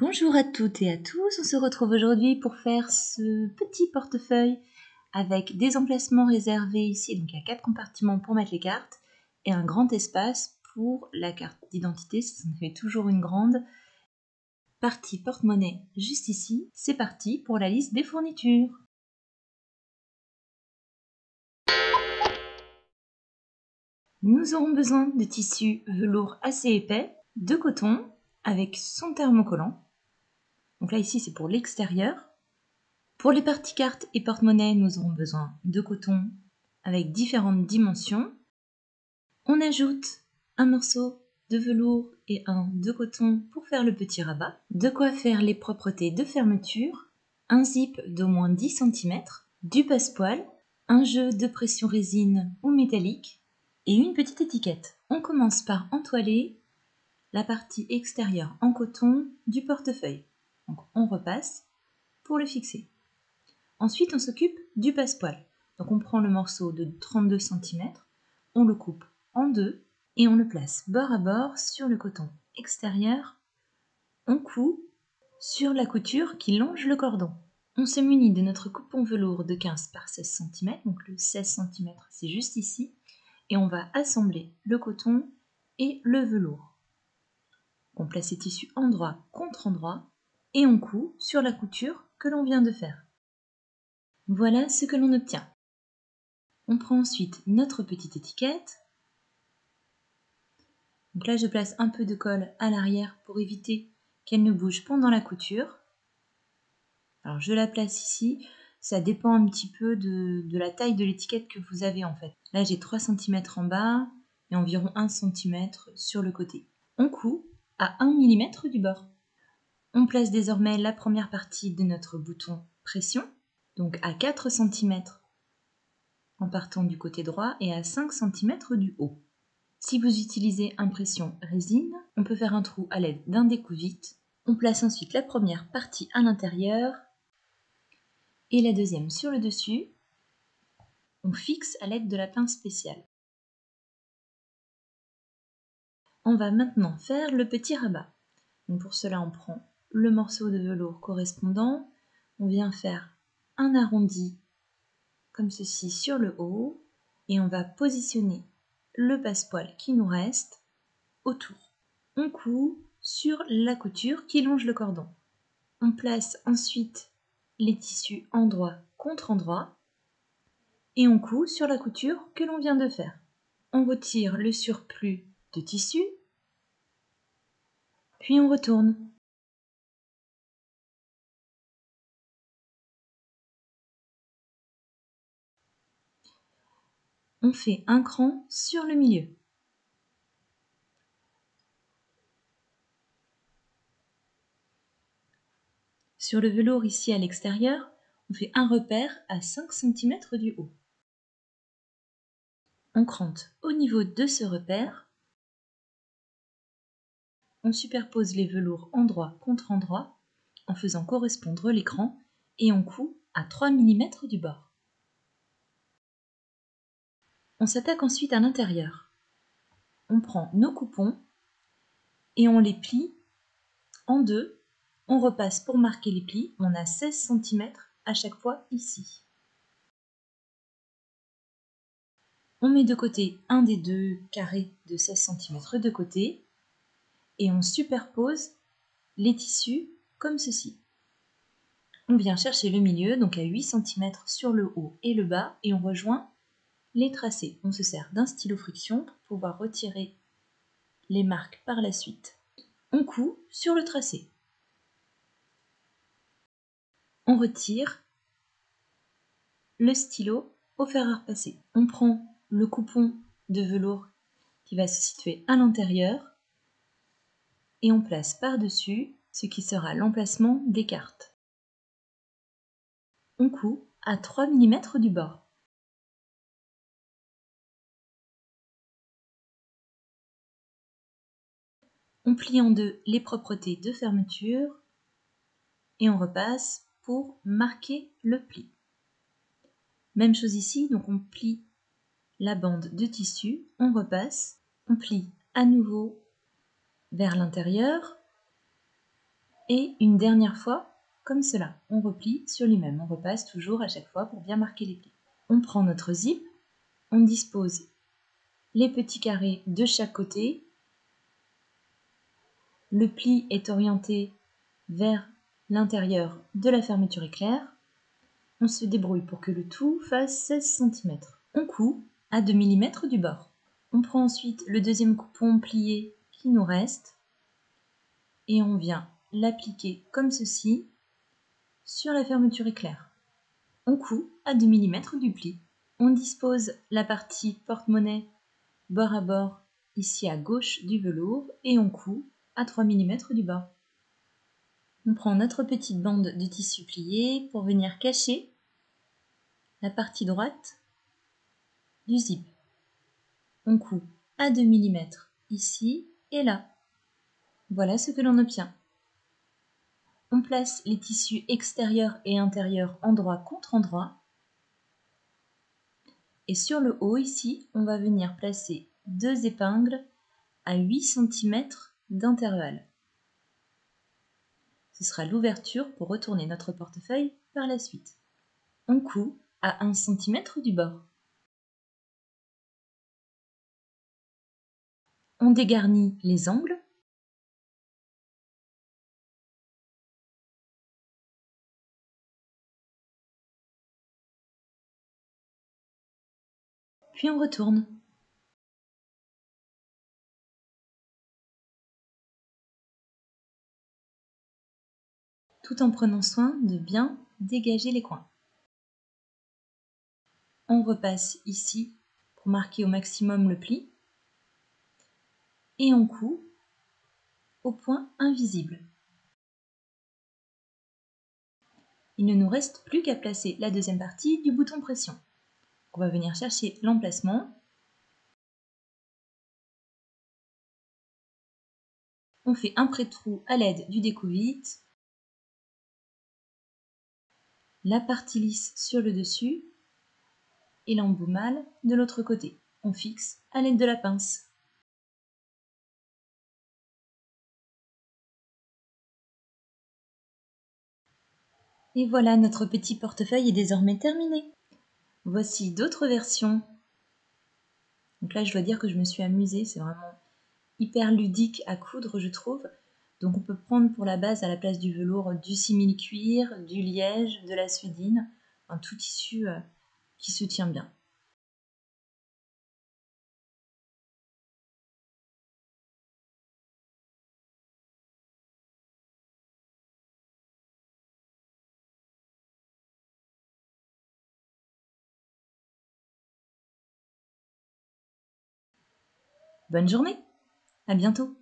Bonjour à toutes et à tous, on se retrouve aujourd'hui pour faire ce petit portefeuille avec des emplacements réservés ici, donc il y a 4 compartiments pour mettre les cartes et un grand espace pour la carte d'identité, ça en fait toujours une grande. Partie porte-monnaie juste ici, c'est parti pour la liste des fournitures. Nous aurons besoin de tissu velours assez épais, de coton avec son thermocollant. Donc là ici c'est pour l'extérieur. Pour les parties cartes et porte-monnaie, nous aurons besoin de coton avec différentes dimensions. On ajoute un morceau de velours et un de coton pour faire le petit rabat. De quoi faire les propretés de fermeture, un zip d'au moins 10 cm, du passepoil, un jeu de pression résine ou métallique et une petite étiquette. On commence par entoiler la partie extérieure en coton du portefeuille. Donc on repasse pour le fixer. Ensuite, on s'occupe du passepoil. Donc on prend le morceau de 32 cm, on le coupe en deux et on le place bord à bord sur le coton extérieur. On coud sur la couture qui longe le cordon. On se munit de notre coupon velours de 15 par 16 cm, donc le 16 cm c'est juste ici, et on va assembler le coton et le velours. On place les tissus endroit contre endroit et on coud sur la couture que l'on vient de faire. Voilà ce que l'on obtient. On prend ensuite notre petite étiquette. Donc là, je place un peu de colle à l'arrière pour éviter qu'elle ne bouge pendant la couture. Alors je la place ici, ça dépend un petit peu de la taille de l'étiquette que vous avez en fait. Là j'ai 3 cm en bas et environ 1 cm sur le côté. On coud à 1 mm du bord. On place désormais la première partie de notre bouton pression, donc à 4 cm en partant du côté droit et à 5 cm du haut. Si vous utilisez impression résine, on peut faire un trou à l'aide d'un découvite. On place ensuite la première partie à l'intérieur et la deuxième sur le dessus. On fixe à l'aide de la pince spéciale. On va maintenant faire le petit rabat. Donc pour cela, on prend le morceau de velours correspondant. On vient faire un arrondi comme ceci sur le haut et on va positionner le passepoil qui nous reste autour. On coud sur la couture qui longe le cordon. On place ensuite les tissus endroit contre endroit et on coud sur la couture que l'on vient de faire. On retire le surplus de tissu, puis on retourne. On fait un cran sur le milieu. Sur le velours ici à l'extérieur, on fait un repère à 5 cm du haut. On crante au niveau de ce repère. On superpose les velours endroit contre endroit en faisant correspondre les crans et on coud à 3 mm du bord. On s'attaque ensuite à l'intérieur. On prend nos coupons et on les plie en deux. On repasse pour marquer les plis. On a 16 cm à chaque fois ici. On met de côté un des deux carrés de 16 cm de côté et on superpose les tissus comme ceci. On vient chercher le milieu, donc à 8 cm sur le haut et le bas, et on rejoint les tracés. On se sert d'un stylo friction pour pouvoir retirer les marques par la suite. On coud sur le tracé. On retire le stylo au fer à repasser. On prend le coupon de velours qui va se situer à l'intérieur et on place par-dessus ce qui sera l'emplacement des cartes. On coud à 3 mm du bord. On plie en deux les propretés de fermeture et on repasse pour marquer le pli. Même chose ici, donc on plie la bande de tissu, on repasse, on plie à nouveau vers l'intérieur Et une dernière fois, comme cela, on replie sur lui-même. On repasse toujours à chaque fois pour bien marquer les plis. On prend notre zip, on dispose les petits carrés de chaque côté. Le pli est orienté vers l'intérieur de la fermeture éclair. On se débrouille pour que le tout fasse 16 cm. On coud à 2 mm du bord. On prend ensuite le deuxième coupon plié qui nous reste et on vient l'appliquer comme ceci sur la fermeture éclair. On coud à 2 mm du pli. On dispose la partie porte-monnaie bord à bord ici à gauche du velours et on coud à 3 mm du bord. On prend notre petite bande de tissu plié pour venir cacher la partie droite du zip. On coud à 2 mm ici et là. Voilà ce que l'on obtient. On place les tissus extérieurs et intérieurs endroit contre endroit. Et sur le haut ici, on va venir placer 2 épingles à 8 cm d'intervalle. Ce sera l'ouverture pour retourner notre portefeuille par la suite. On coud à 1 cm du bord. On dégarnit les angles. Puis on retourne. Tout en prenant soin de bien dégager les coins. On repasse ici pour marquer au maximum le pli. Et on coud au point invisible. Il ne nous reste plus qu'à placer la deuxième partie du bouton pression. On va venir chercher l'emplacement. On fait un pré-trou à l'aide du découvite. La partie lisse sur le dessus et l'embout mâle de l'autre côté. On fixe à l'aide de la pince. Et voilà, notre petit portefeuille est désormais terminé. Voici d'autres versions. Donc là, je dois dire que je me suis amusée, c'est vraiment hyper ludique à coudre, je trouve. Donc on peut prendre pour la base, à la place du velours, du simili-cuir, du liège, de la suédine, un tout tissu qui se tient bien. Bonne journée, à bientôt.